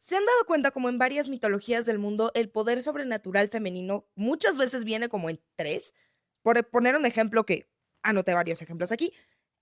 ¿Se han dado cuenta como en varias mitologías del mundo el poder sobrenatural femenino muchas veces viene como en tres? Por poner un ejemplo que anoté varios ejemplos aquí.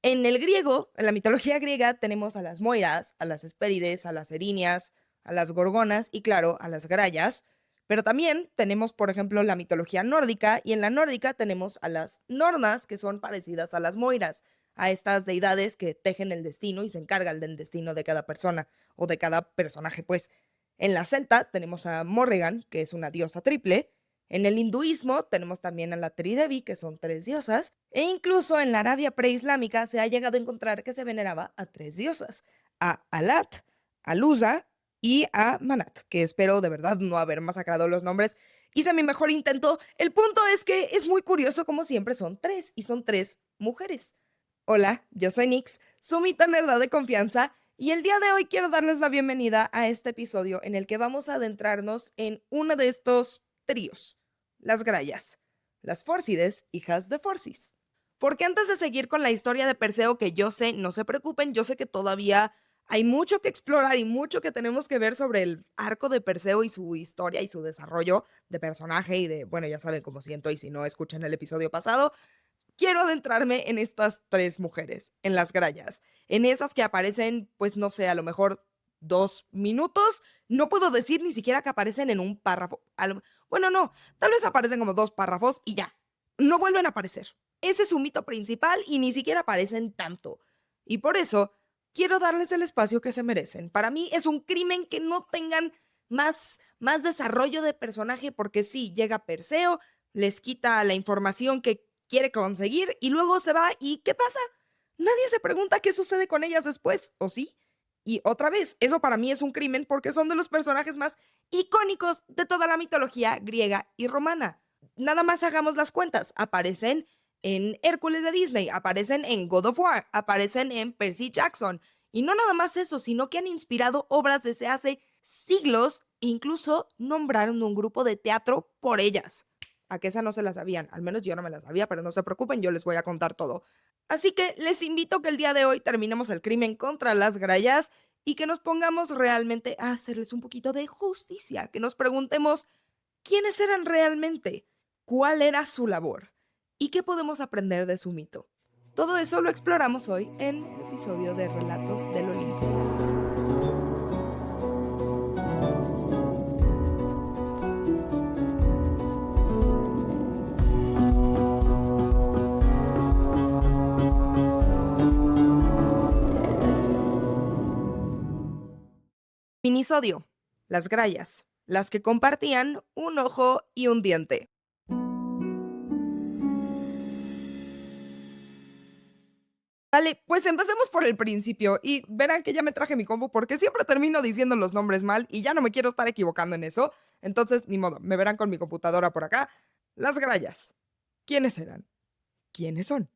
En el griego, en la mitología griega, tenemos a las moiras, a las hespérides, a las erinias, a las gorgonas y claro, a las grayas. Pero también tenemos, por ejemplo, la mitología nórdica y en la nórdica tenemos a las nornas, que son parecidas a las moiras, a estas deidades que tejen el destino y se encargan del destino de cada persona o de cada personaje, pues. En la celta tenemos a Morrigan, que es una diosa triple. En el hinduismo tenemos también a la Tridevi, que son tres diosas. E incluso en la Arabia preislámica se ha llegado a encontrar que se veneraba a tres diosas: a Alat, a Luza y a Manat, que espero de verdad no haber masacrado los nombres. Hice mi mejor intento. El punto es que es muy curioso como siempre son tres, y son tres mujeres. Hola, yo soy Nix, su mita nerda de confianza, y el día de hoy quiero darles la bienvenida a este episodio en el que vamos a adentrarnos en uno de estos tríos, las Grayas, las Fórcides, hijas de Forcis. Porque antes de seguir con la historia de Perseo, que yo sé, no se preocupen, yo sé que todavía hay mucho que explorar y mucho que tenemos que ver sobre el arco de Perseo y su historia y su desarrollo de personaje y de, bueno, ya saben cómo siento y si no escuchan el episodio pasado, quiero adentrarme en estas tres mujeres, en las Grayas, en esas que aparecen, pues no sé, a lo mejor 2 minutos. No puedo decir ni siquiera que aparecen en un párrafo. Bueno, no, tal vez aparecen como 2 párrafos y ya. No vuelven a aparecer. Ese es su mito principal y ni siquiera aparecen tanto. Y por eso quiero darles el espacio que se merecen. Para mí es un crimen que no tengan más desarrollo de personaje porque sí, llega Perseo, les quita la información que quiere conseguir y luego se va. ¿Y qué pasa? Nadie se pregunta qué sucede con ellas después, ¿o sí? Y otra vez, eso para mí es un crimen porque son de los personajes más icónicos de toda la mitología griega y romana. Nada más hagamos las cuentas. Aparecen en Hércules de Disney, aparecen en God of War, aparecen en Percy Jackson. Y no nada más eso, sino que han inspirado obras desde hace siglos e incluso nombraron un grupo de teatro por ellas. A que esa no se la sabían, al menos yo no me la sabía, pero no se preocupen, yo les voy a contar todo. Así que les invito que el día de hoy terminemos el crimen contra las Grayas y que nos pongamos realmente a hacerles un poquito de justicia, que nos preguntemos quiénes eran realmente, cuál era su labor y qué podemos aprender de su mito. Todo eso lo exploramos hoy en el episodio de Relatos del Olimpo. Minisodio: las Grayas, las que compartían un ojo y un diente. Vale, pues empecemos por el principio y verán que ya me traje mi combo porque siempre termino diciendo los nombres mal y ya no me quiero estar equivocando en eso. Entonces, ni modo, me verán con mi computadora por acá. Las Grayas. ¿Quiénes eran? ¿Quiénes son?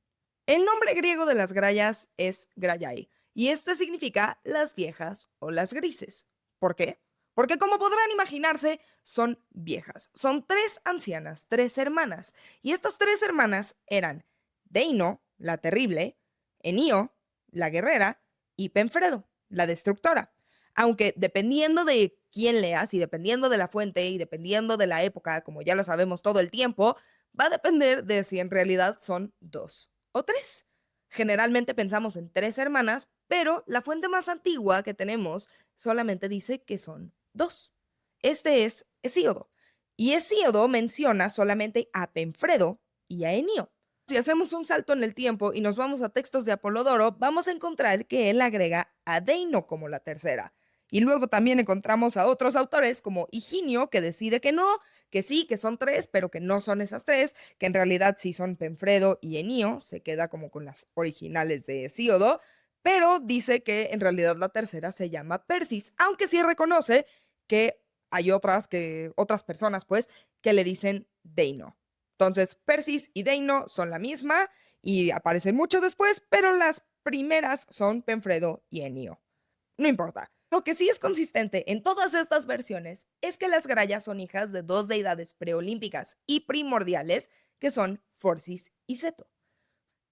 El nombre griego de las Grayas es Grayai y este significa las viejas o las grises. ¿Por qué? Porque como podrán imaginarse, son viejas. Son tres ancianas, tres hermanas. Y estas tres hermanas eran Deino, la terrible, Enio, la guerrera, y Penfredo, la destructora. Aunque dependiendo de quién leas y dependiendo de la fuente y dependiendo de la época, como ya lo sabemos todo el tiempo, va a depender de si en realidad son dos o tres. Generalmente pensamos en tres hermanas, pero la fuente más antigua que tenemos solamente dice que son dos. Este es Hesíodo. Y Hesíodo menciona solamente a Penfredo y a Enio. Si hacemos un salto en el tiempo y nos vamos a textos de Apolodoro, vamos a encontrar que él agrega a Deino como la tercera. Y luego también encontramos a otros autores como Higinio, que decide que no, que sí, que son tres, pero que no son esas tres, que en realidad sí son Penfredo y Enio, se queda como con las originales de Hesíodo, pero dice que en realidad la tercera se llama Persis, aunque sí reconoce que hay otras personas, pues, que le dicen Deino. Entonces, Persis y Deino son la misma y aparecen mucho después, pero las primeras son Penfredo y Enio. No importa. Lo que sí es consistente en todas estas versiones es que las Grayas son hijas de dos deidades preolímpicas y primordiales que son Forcis y Seto.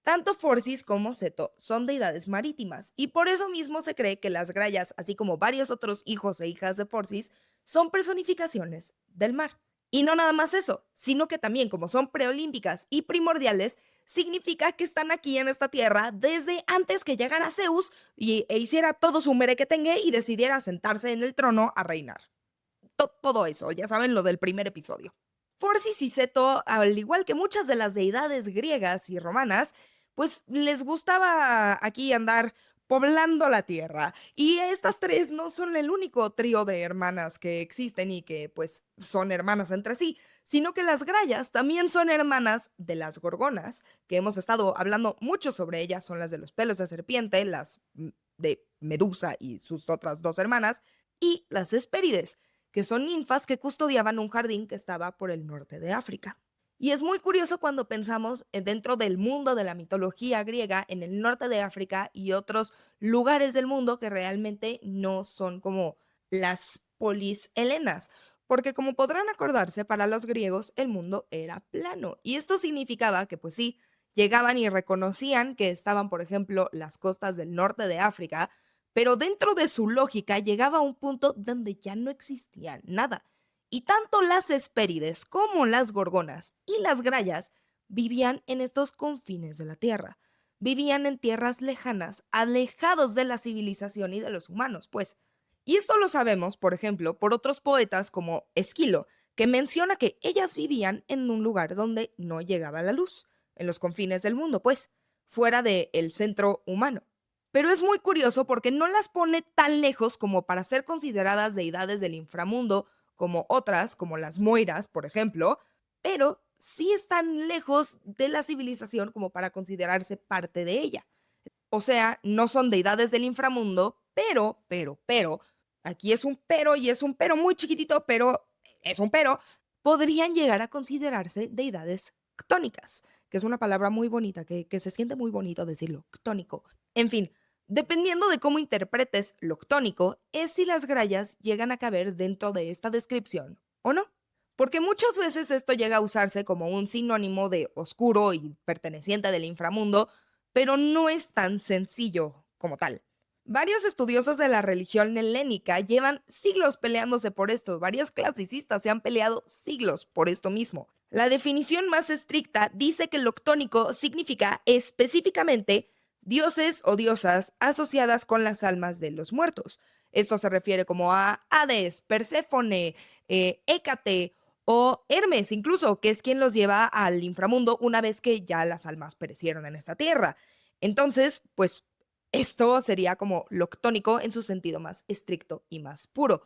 Tanto Forcis como Seto son deidades marítimas, y por eso mismo se cree que las grayas, así como varios otros hijos e hijas de Forcis, son personificaciones del mar. Y no nada más eso, sino que también como son preolímpicas y primordiales, significa que están aquí en esta tierra desde antes que llegara Zeus e hiciera todo su merequetengue y decidiera sentarse en el trono a reinar. Todo eso, ya saben lo del primer episodio. Forcis y Seto, al igual que muchas de las deidades griegas y romanas, pues les gustaba aquí andar poblando la tierra. Y estas tres no son el único trío de hermanas que existen y que pues son hermanas entre sí, sino que las grayas también son hermanas de las gorgonas, que hemos estado hablando mucho sobre ellas, son las de los pelos de serpiente, las de Medusa y sus otras dos hermanas, y las Hespérides, que son ninfas que custodiaban un jardín que estaba por el norte de África. Y es muy curioso cuando pensamos dentro del mundo de la mitología griega en el norte de África y otros lugares del mundo que realmente no son como las polis helenas, porque como podrán acordarse, para los griegos el mundo era plano y esto significaba que pues sí, llegaban y reconocían que estaban, por ejemplo, las costas del norte de África, pero dentro de su lógica llegaba a un punto donde ya no existía nada. Y tanto las Hespérides como las Gorgonas y las Grayas vivían en estos confines de la Tierra. Vivían en tierras lejanas, alejados de la civilización y de los humanos, pues. Y esto lo sabemos, por ejemplo, por otros poetas como Esquilo, que menciona que ellas vivían en un lugar donde no llegaba la luz, en los confines del mundo, pues, fuera del centro humano. Pero es muy curioso porque no las pone tan lejos como para ser consideradas deidades del inframundo como otras, como las Moiras, por ejemplo, pero sí están lejos de la civilización como para considerarse parte de ella. O sea, no son deidades del inframundo, pero, aquí es un pero y es un pero muy chiquitito, pero es un pero, podrían llegar a considerarse deidades ctónicas, que es una palabra muy bonita, que se siente muy bonito decirlo, ctónico. En fin, dependiendo de cómo interpretes lo ctónico, es si las grayas llegan a caber dentro de esta descripción o no. Porque muchas veces esto llega a usarse como un sinónimo de oscuro y perteneciente del inframundo, pero no es tan sencillo como tal. Varios estudiosos de la religión helénica llevan siglos peleándose por esto, varios clasicistas se han peleado siglos por esto mismo. La definición más estricta dice que lo ctónico significa específicamente dioses o diosas asociadas con las almas de los muertos. Esto se refiere como a Hades, Perséfone, Hécate o Hermes incluso, que es quien los lleva al inframundo una vez que ya las almas perecieron en esta tierra. Entonces, pues esto sería como lo ctónico en su sentido más estricto y más puro.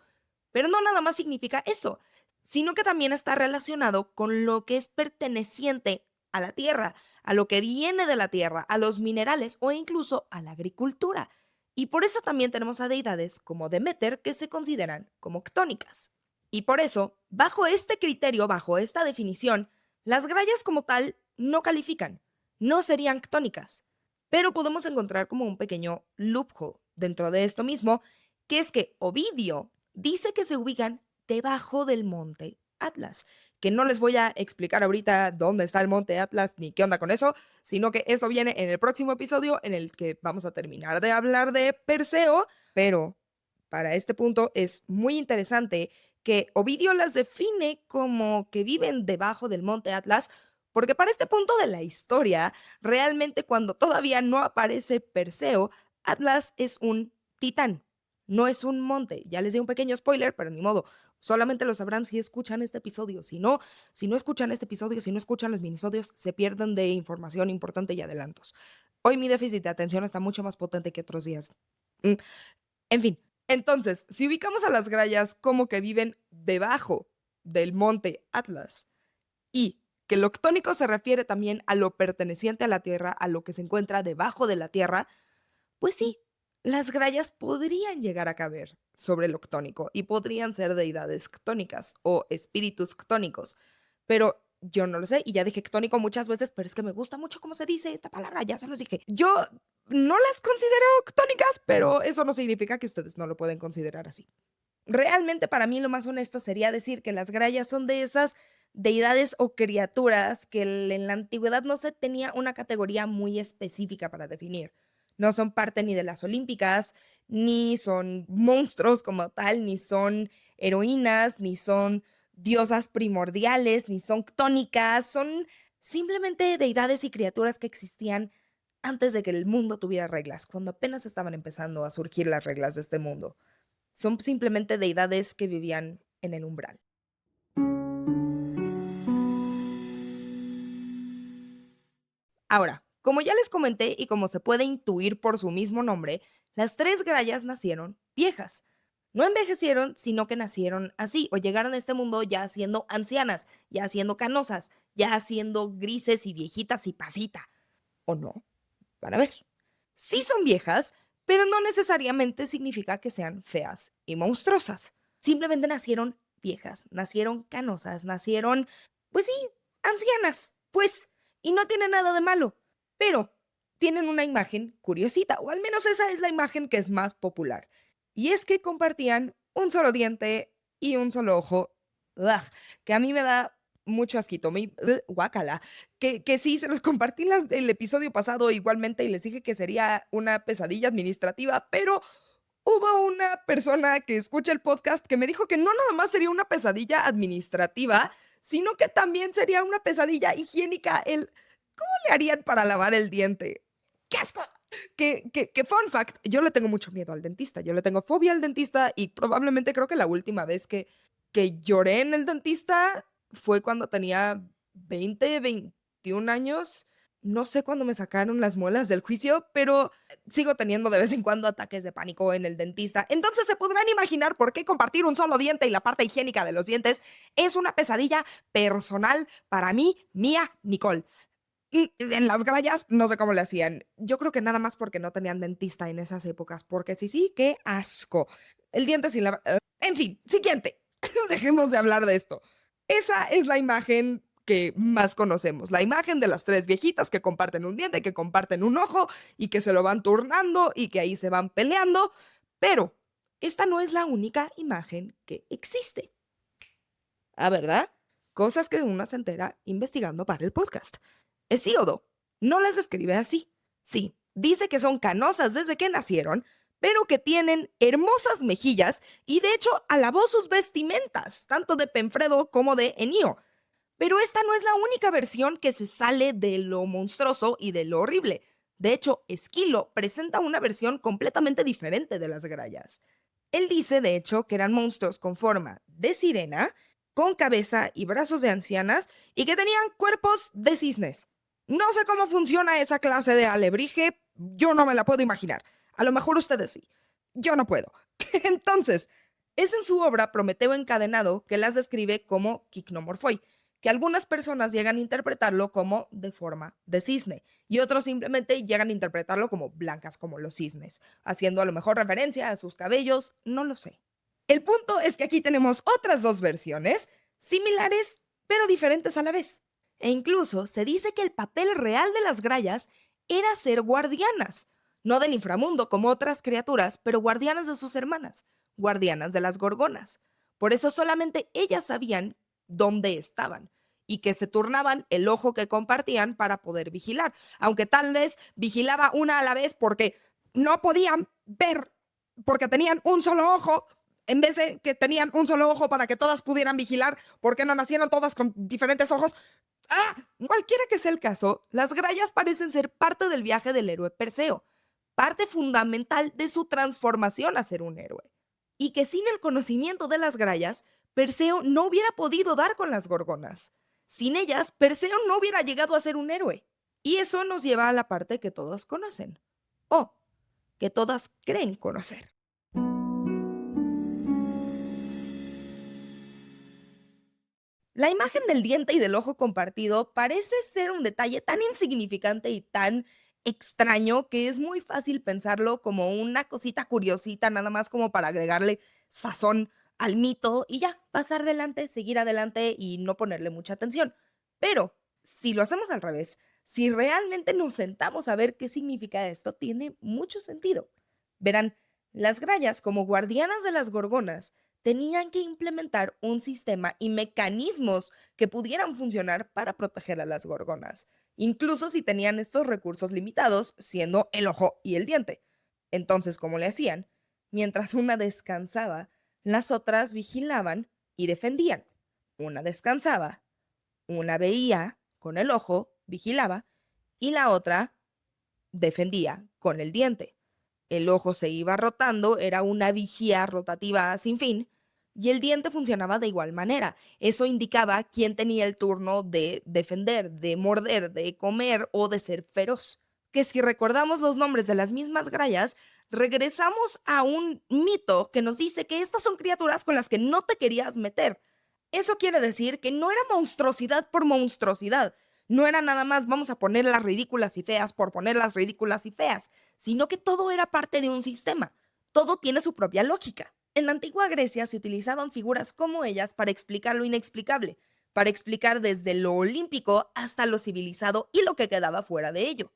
Pero no nada más significa eso, sino que también está relacionado con lo que es perteneciente a la tierra, a lo que viene de la tierra, a los minerales o incluso a la agricultura. Y por eso también tenemos a deidades como Demeter que se consideran como ctónicas. Y por eso, bajo este criterio, bajo esta definición, las grayas como tal no califican, no serían ctónicas. Pero podemos encontrar como un pequeño loophole dentro de esto mismo, que es que Ovidio dice que se ubican debajo del monte Atlas, que no les voy a explicar ahorita dónde está el monte Atlas ni qué onda con eso, sino que eso viene en el próximo episodio en el que vamos a terminar de hablar de Perseo, pero para este punto es muy interesante que Ovidio las define como que viven debajo del monte Atlas, porque para este punto de la historia, realmente cuando todavía no aparece Perseo, Atlas es un titán, no es un monte. Ya les di un pequeño spoiler, pero ni modo. Solamente lo sabrán si escuchan este episodio. Si no escuchan este episodio, si no escuchan los minisodios, se pierden de información importante y adelantos. Hoy mi déficit de atención está mucho más potente que otros días. En fin, entonces, si ubicamos a las grayas como que viven debajo del monte Atlas y que lo ctónico se refiere también a lo perteneciente a la Tierra, a lo que se encuentra debajo de la Tierra, pues sí, las grayas podrían llegar a caber sobre lo ctónico y podrían ser deidades ctónicas o espíritus ctónicos, pero yo no lo sé y ya dije ctónico muchas veces, pero es que me gusta mucho cómo se dice esta palabra, ya se los dije. Yo no las considero ctónicas, pero eso no significa que ustedes no lo pueden considerar así. Realmente para mí lo más honesto sería decir que las grallas son de esas deidades o criaturas que en la antigüedad no se tenía una categoría muy específica para definir. No son parte ni de las olímpicas, ni son monstruos como tal, ni son heroínas, ni son diosas primordiales, ni son ctónicas, son simplemente deidades y criaturas que existían antes de que el mundo tuviera reglas, cuando apenas estaban empezando a surgir las reglas de este mundo. Son simplemente deidades que vivían en el umbral. Ahora, como ya les comenté y como se puede intuir por su mismo nombre, las tres grallas nacieron viejas. No envejecieron, sino que nacieron así, o llegaron a este mundo ya siendo ancianas, ya siendo canosas, ya siendo grises y viejitas y pasita. ¿O no? Van a ver. Sí son viejas, pero no necesariamente significa que sean feas y monstruosas. Simplemente nacieron viejas, nacieron canosas, nacieron, pues sí, ancianas, pues, y no tiene nada de malo, pero tienen una imagen curiosita, o al menos esa es la imagen que es más popular. Y es que compartían un solo diente y un solo ojo, ugh, que a mí me da mucho asquito, guácala, que sí, se los compartí el episodio pasado igualmente y les dije que sería una pesadilla administrativa, pero hubo una persona que escucha el podcast que me dijo que no nada más sería una pesadilla administrativa, sino que también sería una pesadilla higiénica. ¿Cómo le harían para lavar el diente? ¡Qué asco! Que fun fact, yo le tengo mucho miedo al dentista, yo le tengo fobia al dentista y probablemente creo que la última vez que lloré en el dentista fue cuando tenía 20, 21 años. No sé cuándo me sacaron las muelas del juicio, pero sigo teniendo de vez en cuando ataques de pánico en el dentista. Entonces se podrán imaginar por qué compartir un solo diente y la parte higiénica de los dientes es una pesadilla personal para mí, mía, Nicole. Y en las grallas, no sé cómo le hacían. Yo creo que nada más porque no tenían dentista en esas épocas, porque sí, sí, qué asco. El diente sin la... En fin, siguiente. Dejemos de hablar de esto. Esa es la imagen que más conocemos, la imagen de las tres viejitas que comparten un diente, que comparten un ojo y que se lo van turnando y que ahí se van peleando, pero esta no es la única imagen que existe. Ah, ¿verdad? Cosas que uno se entera investigando para el podcast. Hesíodo no las describe así. Sí, dice que son canosas desde que nacieron, pero que tienen hermosas mejillas y de hecho alabó sus vestimentas, tanto de Penfredo como de Enio. Pero esta no es la única versión que se sale de lo monstruoso y de lo horrible. De hecho, Esquilo presenta una versión completamente diferente de las grallas. Él dice, de hecho, que eran monstruos con forma de sirena, con cabeza y brazos de ancianas y que tenían cuerpos de cisnes. No sé cómo funciona esa clase de alebrije, yo no me la puedo imaginar. A lo mejor ustedes sí. Yo no puedo. Entonces, es en su obra Prometeo encadenado que las describe como Kiknomorphoi, que algunas personas llegan a interpretarlo como de forma de cisne y otros simplemente llegan a interpretarlo como blancas como los cisnes, haciendo a lo mejor referencia a sus cabellos, no lo sé. El punto es que aquí tenemos otras dos versiones, similares pero diferentes a la vez. E incluso se dice que el papel real de las grallas era ser guardianas, no del inframundo como otras criaturas, pero guardianas de sus hermanas, guardianas de las gorgonas. Por eso solamente ellas sabían dónde estaban y que se turnaban el ojo que compartían para poder vigilar, aunque tal vez vigilaba una a la vez porque no podían ver, porque tenían un solo ojo, en vez de que tenían un solo ojo para que todas pudieran vigilar, porque no nacieron todas con diferentes ojos. ¡Ah! Cualquiera que sea el caso, las grallas parecen ser parte del viaje del héroe Perseo, parte fundamental de su transformación a ser un héroe. Y que sin el conocimiento de las grallas, Perseo no hubiera podido dar con las gorgonas. Sin ellas, Perseo no hubiera llegado a ser un héroe. Y eso nos lleva a la parte que todos conocen, o que todas creen conocer. La imagen del diente y del ojo compartido parece ser un detalle tan insignificante y tan extraño que es muy fácil pensarlo como una cosita curiosita, nada más como para agregarle sazón al mito y ya, pasar adelante, seguir adelante y no ponerle mucha atención. Pero si lo hacemos al revés, si realmente nos sentamos a ver qué significa esto, tiene mucho sentido. Verán, las grallas, como guardianas de las gorgonas, tenían que implementar un sistema y mecanismos que pudieran funcionar para proteger a las gorgonas, incluso si tenían estos recursos limitados, siendo el ojo y el diente. Entonces, ¿cómo le hacían? Mientras una descansaba, las otras vigilaban y defendían. Una descansaba, una veía con el ojo, vigilaba, y la otra defendía con el diente. El ojo se iba rotando, era una vigía rotativa sin fin, y el diente funcionaba de igual manera. Eso indicaba quién tenía el turno de defender, de morder, de comer o de ser feroz. Que si recordamos los nombres de las mismas grallas, regresamos a un mito que nos dice que estas son criaturas con las que no te querías meter. Eso quiere decir que no era monstruosidad por monstruosidad. No era nada más vamos a ponerlas ridículas y feas por ponerlas ridículas y feas, sino que todo era parte de un sistema. Todo tiene su propia lógica. En la antigua Grecia se utilizaban figuras como ellas para explicar lo inexplicable, para explicar desde lo olímpico hasta lo civilizado y lo que quedaba fuera de ello.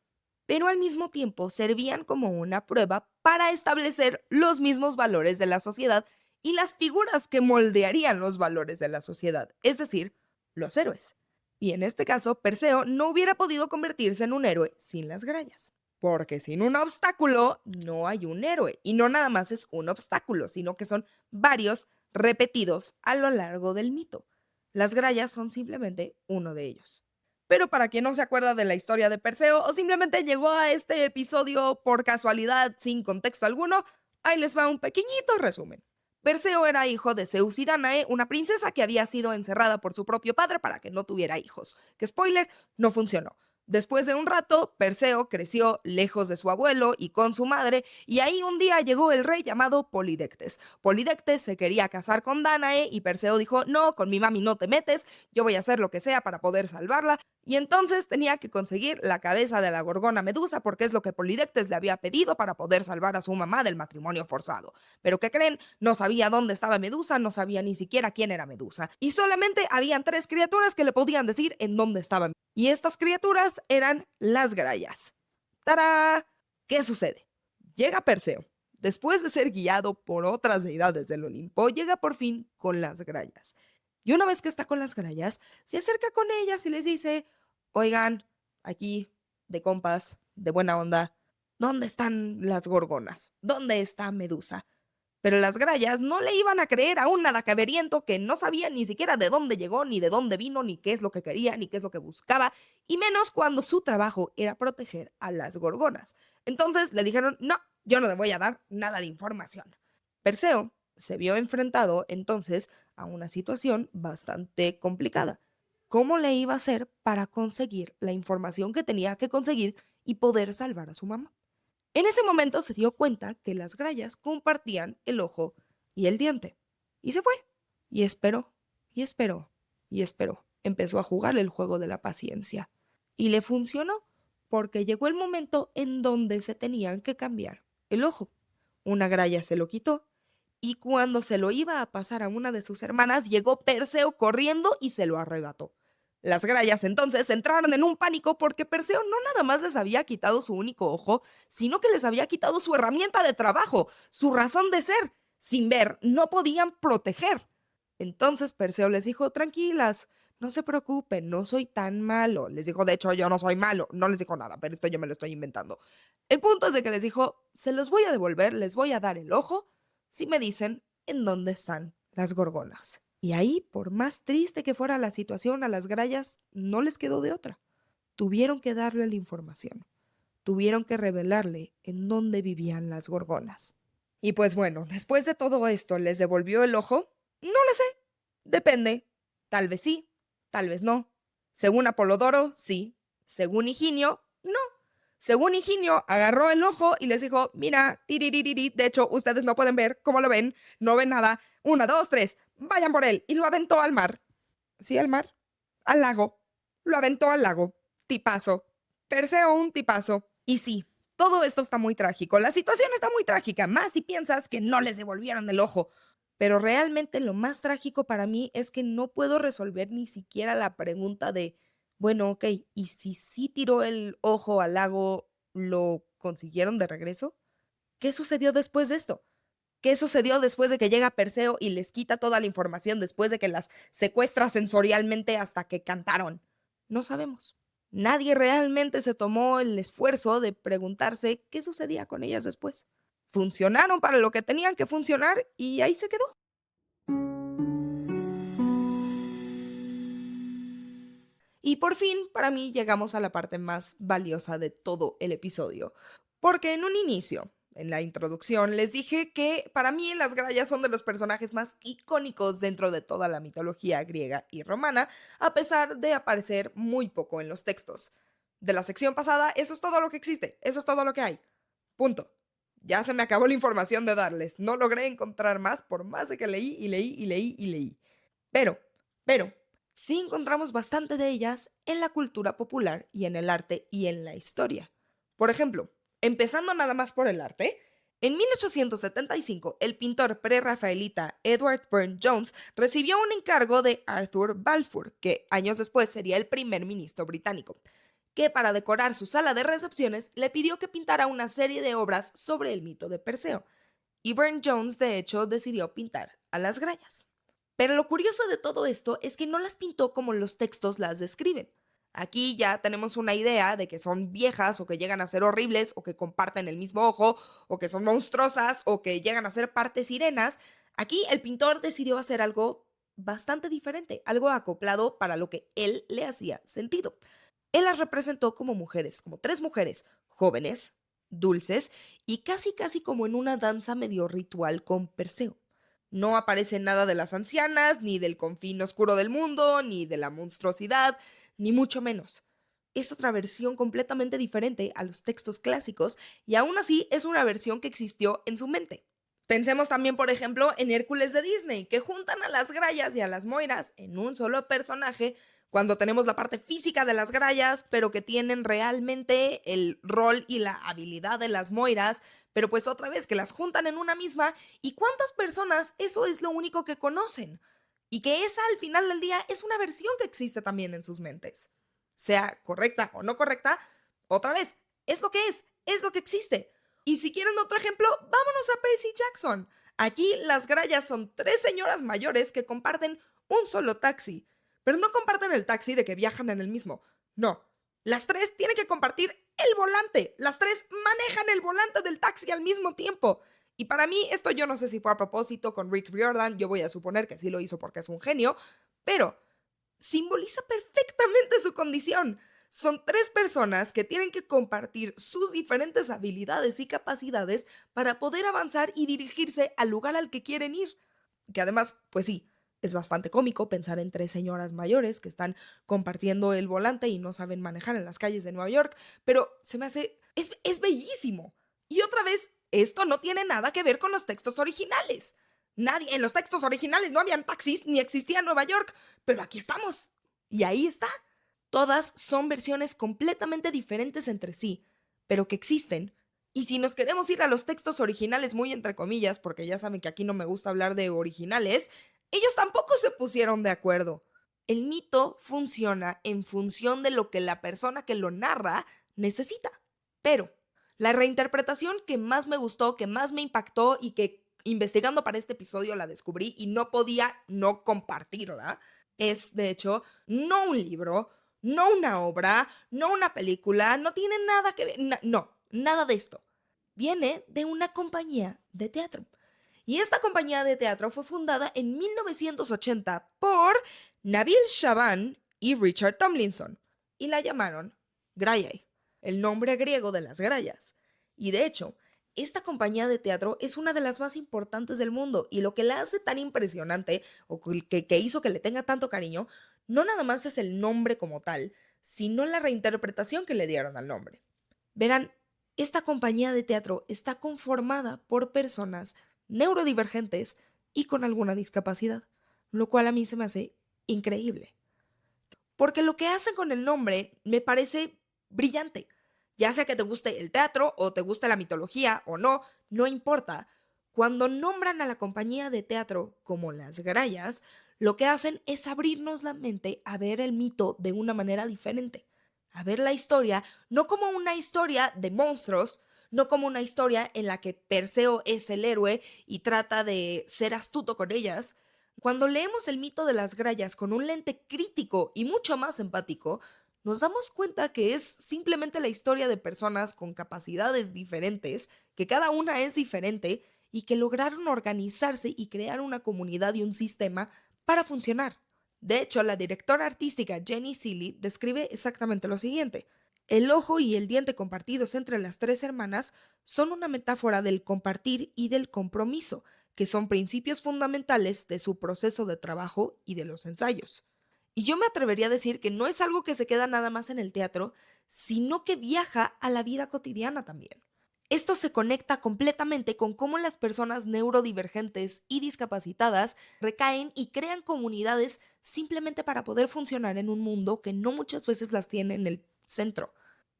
Pero al mismo tiempo servían como una prueba para establecer los mismos valores de la sociedad y las figuras que moldearían los valores de la sociedad, es decir, los héroes. Y en este caso, Perseo no hubiera podido convertirse en un héroe sin las grallas. Porque sin un obstáculo no hay un héroe. Y no nada más es un obstáculo, sino que son varios repetidos a lo largo del mito. Las grallas son simplemente uno de ellos. Pero para quien no se acuerda de la historia de Perseo o simplemente llegó a este episodio por casualidad sin contexto alguno, ahí les va un pequeñito resumen. Perseo era hijo de Zeus y Danae, una princesa que había sido encerrada por su propio padre para que no tuviera hijos. Que spoiler, no funcionó. Después de un rato, Perseo creció lejos de su abuelo y con su madre, y ahí un día llegó el rey llamado Polidectes. Polidectes se quería casar con Danae y Perseo dijo, no, con mi mami no te metes, yo voy a hacer lo que sea para poder salvarla, y entonces tenía que conseguir la cabeza de la gorgona Medusa porque es lo que Polidectes le había pedido para poder salvar a su mamá del matrimonio forzado. Pero ¿qué creen? No sabía dónde estaba Medusa, no sabía ni siquiera quién era Medusa. Y solamente habían 3 criaturas que le podían decir en dónde estaba. Y estas criaturas eran las grallas. ¡Tará! ¿Qué sucede? Llega Perseo. Después de ser guiado por otras deidades del Olimpo, llega por fin con las grallas. Y una vez que está con las grallas, se acerca con ellas y les dice, oigan, aquí, de compas, de buena onda, ¿dónde están las gorgonas? ¿Dónde está Medusa? Pero las grallas no le iban a creer a un nadacaberiento que no sabía ni siquiera de dónde llegó, ni de dónde vino, ni qué es lo que quería, ni qué es lo que buscaba, y menos cuando su trabajo era proteger a las gorgonas. Entonces le dijeron, no, yo no le voy a dar nada de información. Perseo se vio enfrentado entonces a una situación bastante complicada. ¿Cómo le iba a hacer para conseguir la información que tenía que conseguir y poder salvar a su mamá? En ese momento se dio cuenta que las grallas compartían el ojo y el diente. Y se fue. Y esperó, y esperó, y esperó. Empezó a jugar el juego de la paciencia. Y le funcionó, porque llegó el momento en donde se tenían que cambiar el ojo. Una gralla se lo quitó, y cuando se lo iba a pasar a una de sus hermanas, llegó Perseo corriendo y se lo arrebató. Las grallas entonces entraron en un pánico porque Perseo no nada más les había quitado su único ojo, sino que les había quitado su herramienta de trabajo, su razón de ser. Sin ver, no podían proteger. Entonces Perseo les dijo, tranquilas, no se preocupen, no soy tan malo. Les dijo, de hecho, yo no soy malo. No les dijo nada, pero esto yo me lo estoy inventando. El punto es de que les dijo, se los voy a devolver, les voy a dar el ojo, si me dicen en dónde están las gorgonas. Y ahí, por más triste que fuera la situación, a las grallas no les quedó de otra. Tuvieron que darle la información. Tuvieron que revelarle en dónde vivían las gorgonas. Y pues bueno, después de todo esto, ¿les devolvió el ojo? No lo sé. Depende. Tal vez sí, tal vez no. Según Apolodoro, sí. Según Higinio, no. Según Higinio, agarró el ojo y les dijo, mira, tiriririri, de hecho, ustedes no pueden ver, ¿cómo lo ven? No ven nada. 1, 2, 3, vayan por él. Y lo aventó al mar. ¿Sí, al mar? Al lago. Lo aventó al lago. Tipazo. Perseo, un tipazo. Y sí, todo esto está muy trágico. La situación está muy trágica, más si piensas que no les devolvieron el ojo. Pero realmente lo más trágico para mí es que no puedo resolver ni siquiera la pregunta de, bueno, ok, ¿y si sí tiró el ojo al lago, lo consiguieron de regreso? ¿Qué sucedió después de esto? ¿Qué sucedió después de que llega Perseo y les quita toda la información después de que las secuestra sensorialmente hasta que cantaron? No sabemos. Nadie realmente se tomó el esfuerzo de preguntarse qué sucedía con ellas después. Funcionaron para lo que tenían que funcionar y ahí se quedó. Y por fin, para mí, llegamos a la parte más valiosa de todo el episodio. Porque en un inicio, en la introducción, les dije que para mí las grallas son de los personajes más icónicos dentro de toda la mitología griega y romana, a pesar de aparecer muy poco en los textos. De la sección pasada, eso es todo lo que existe, eso es todo lo que hay. Punto. Ya se me acabó la información de darles. No logré encontrar más por más de que leí y leí y leí y leí. Pero, sí encontramos bastante de ellas en la cultura popular y en el arte y en la historia. Por ejemplo, empezando nada más por el arte, en 1875 el pintor prerrafaelita Edward Burne-Jones recibió un encargo de Arthur Balfour, que años después sería el primer ministro británico, que para decorar su sala de recepciones le pidió que pintara una serie de obras sobre el mito de Perseo. Y Burne-Jones, de hecho, decidió pintar a las grallas. Pero lo curioso de todo esto es que no las pintó como los textos las describen. Aquí ya tenemos una idea de que son viejas o que llegan a ser horribles o que comparten el mismo ojo o que son monstruosas o que llegan a ser partes sirenas. Aquí el pintor decidió hacer algo bastante diferente, algo acoplado para lo que él le hacía sentido. Él las representó como mujeres, como tres mujeres, jóvenes, dulces y casi como en una danza medio ritual con Perseo. No aparece nada de las ancianas, ni del confín oscuro del mundo, ni de la monstruosidad, ni mucho menos. Es otra versión completamente diferente a los textos clásicos y aún así es una versión que existió en su mente. Pensemos también, por ejemplo, en Hércules de Disney, que juntan a las grallas y a las moiras en un solo personaje cuando tenemos la parte física de las grallas, pero que tienen realmente el rol y la habilidad de las moiras, pero pues otra vez que las juntan en una misma. ¿Y cuántas personas eso es lo único que conocen? Y que esa al final del día es una versión que existe también en sus mentes. Sea correcta o no correcta, otra vez, es lo que es lo que existe. Y si quieren otro ejemplo, vámonos a Percy Jackson. Aquí las grallas son tres señoras mayores que comparten un solo taxi. Pero no comparten el taxi de que viajan en el mismo. No. Las tres tienen que compartir el volante. Las tres manejan el volante del taxi al mismo tiempo. Y para mí, esto yo no sé si fue a propósito con Rick Riordan. Yo voy a suponer que sí lo hizo porque es un genio. Pero simboliza perfectamente su condición. Son tres personas que tienen que compartir sus diferentes habilidades y capacidades para poder avanzar y dirigirse al lugar al que quieren ir. Que además, pues sí, es bastante cómico pensar en tres señoras mayores que están compartiendo el volante y no saben manejar en las calles de Nueva York, pero se me hace... es bellísimo. Y otra vez, esto no tiene nada que ver con los textos originales. En los textos originales no habían taxis ni existía Nueva York, pero aquí estamos. Y ahí está. Todas son versiones completamente diferentes entre sí, pero que existen. Y si nos queremos ir a los textos originales muy entre comillas, porque ya saben que aquí no me gusta hablar de originales, ellos tampoco se pusieron de acuerdo. El mito funciona en función de lo que la persona que lo narra necesita. Pero la reinterpretación que más me gustó, que más me impactó y que investigando para este episodio la descubrí y no podía no compartirla, es de hecho no un libro, no una obra, no una película, no tiene nada que ver, no, nada de esto. Viene de una compañía de teatro. Y esta compañía de teatro fue fundada en 1980 por Nabil Shaban y Richard Tomlinson. Y la llamaron Graiai, el nombre griego de las grallas. Y de hecho, esta compañía de teatro es una de las más importantes del mundo y lo que la hace tan impresionante o que hizo que le tenga tanto cariño, no nada más es el nombre como tal, sino la reinterpretación que le dieron al nombre. Verán, esta compañía de teatro está conformada por personas neurodivergentes y con alguna discapacidad, lo cual a mí se me hace increíble. Porque lo que hacen con el nombre me parece brillante. Ya sea que te guste el teatro o te guste la mitología o no, no importa. Cuando nombran a la compañía de teatro como las grallas, lo que hacen es abrirnos la mente a ver el mito de una manera diferente. A ver la historia no como una historia de monstruos, no como una historia en la que Perseo es el héroe y trata de ser astuto con ellas. Cuando leemos el mito de las grallas con un lente crítico y mucho más empático, nos damos cuenta que es simplemente la historia de personas con capacidades diferentes, que cada una es diferente y que lograron organizarse y crear una comunidad y un sistema para funcionar. De hecho, la directora artística Jenny Seeley describe exactamente lo siguiente. El ojo y el diente compartidos entre las tres hermanas son una metáfora del compartir y del compromiso, que son principios fundamentales de su proceso de trabajo y de los ensayos. Y yo me atrevería a decir que no es algo que se queda nada más en el teatro, sino que viaja a la vida cotidiana también. Esto se conecta completamente con cómo las personas neurodivergentes y discapacitadas recaen y crean comunidades simplemente para poder funcionar en un mundo que no muchas veces las tiene en el centro,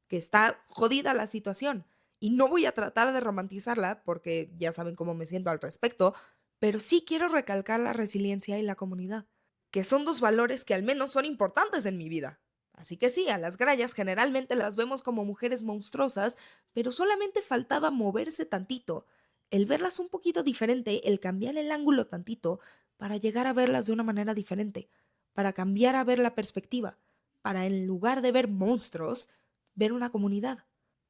que está jodida la situación. Y no voy a tratar de romantizarla porque ya saben cómo me siento al respecto, pero sí quiero recalcar la resiliencia y la comunidad, que son dos valores que al menos son importantes en mi vida. Así que sí, a las grallas generalmente las vemos como mujeres monstruosas, pero solamente faltaba moverse tantito, el verlas un poquito diferente, el cambiar el ángulo tantito para llegar a verlas de una manera diferente, para cambiar a ver la perspectiva, para en lugar de ver monstruos, ver una comunidad.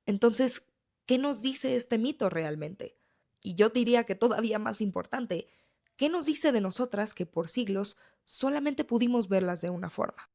Entonces, ¿qué nos dice este mito realmente? Y yo diría que todavía más importante, ¿qué nos dice de nosotras que por siglos solamente pudimos verlas de una forma?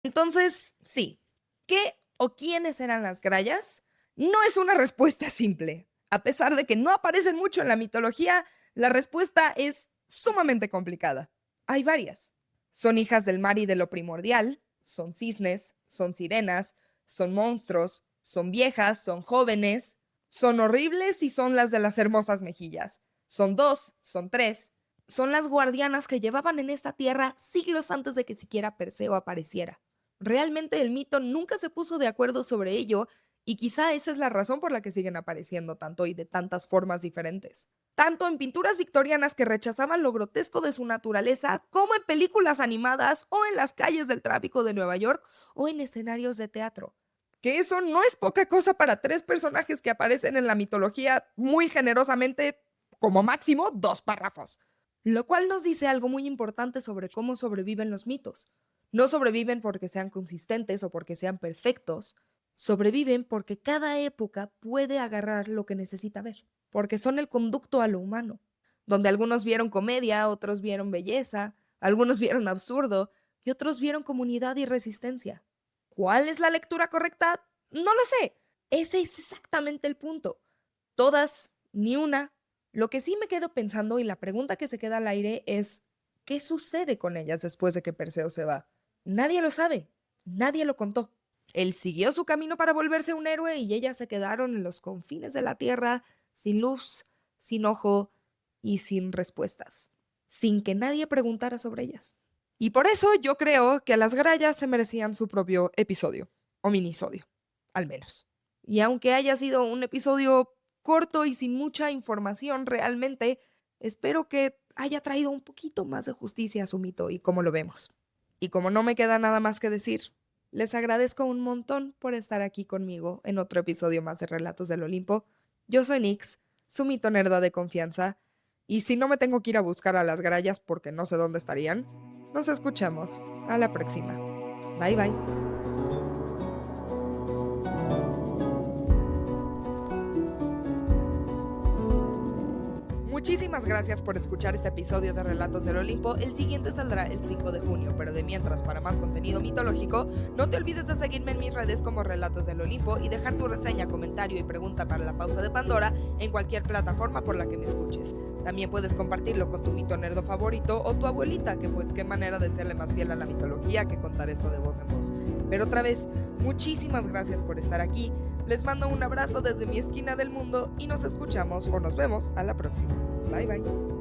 Entonces, sí, ¿qué o quiénes eran las grallas? No es una respuesta simple. A pesar de que no aparecen mucho en la mitología, la respuesta es sumamente complicada. Hay varias. Son hijas del mar y de lo primordial, son cisnes, son sirenas, son monstruos, son viejas, son jóvenes, son horribles y son las de las hermosas mejillas. Son dos, son tres. Son las guardianas que llevaban en esta tierra siglos antes de que siquiera Perseo apareciera. Realmente el mito nunca se puso de acuerdo sobre ello y quizá esa es la razón por la que siguen apareciendo tanto y de tantas formas diferentes. Tanto en pinturas victorianas que rechazaban lo grotesco de su naturaleza, como en películas animadas o en las calles del tráfico de Nueva York o en escenarios de teatro. Que eso no es poca cosa para tres personajes que aparecen en la mitología muy generosamente, como máximo 2 párrafos. Lo cual nos dice algo muy importante sobre cómo sobreviven los mitos. No sobreviven porque sean consistentes o porque sean perfectos, sobreviven porque cada época puede agarrar lo que necesita ver, porque son el conducto a lo humano, donde algunos vieron comedia, otros vieron belleza, algunos vieron absurdo y otros vieron comunidad y resistencia. ¿Cuál es la lectura correcta? No lo sé. Ese es exactamente el punto. Todas, ni una. Lo que sí me quedo pensando y la pregunta que se queda al aire es, ¿qué sucede con ellas después de que Perseo se va? Nadie lo sabe, nadie lo contó. Él siguió su camino para volverse un héroe y ellas se quedaron en los confines de la tierra, sin luz, sin ojo y sin respuestas, sin que nadie preguntara sobre ellas. Y por eso yo creo que las grallas se merecían su propio episodio, o minisodio, al menos. Y aunque haya sido un episodio corto y sin mucha información realmente, espero que haya traído un poquito más de justicia a su mito y cómo lo vemos. Y como no me queda nada más que decir, les agradezco un montón por estar aquí conmigo en otro episodio más de Relatos del Olimpo. Yo soy Nix, su mito nerda de confianza, y si no me tengo que ir a buscar a las grallas porque no sé dónde estarían, nos escuchamos a la próxima. Bye bye. Muchísimas gracias por escuchar este episodio de Relatos del Olimpo. El siguiente saldrá el 5 de junio, pero de mientras, para más contenido mitológico, no te olvides de seguirme en mis redes como Relatos del Olimpo y dejar tu reseña, comentario y pregunta para la pausa de Pandora en cualquier plataforma por la que me escuches. También puedes compartirlo con tu mito nerdo favorito o tu abuelita, que pues qué manera de serle más fiel a la mitología que contar esto de voz en voz. Pero otra vez, muchísimas gracias por estar aquí. Les mando un abrazo desde mi esquina del mundo y nos escuchamos o nos vemos a la próxima. Bye bye.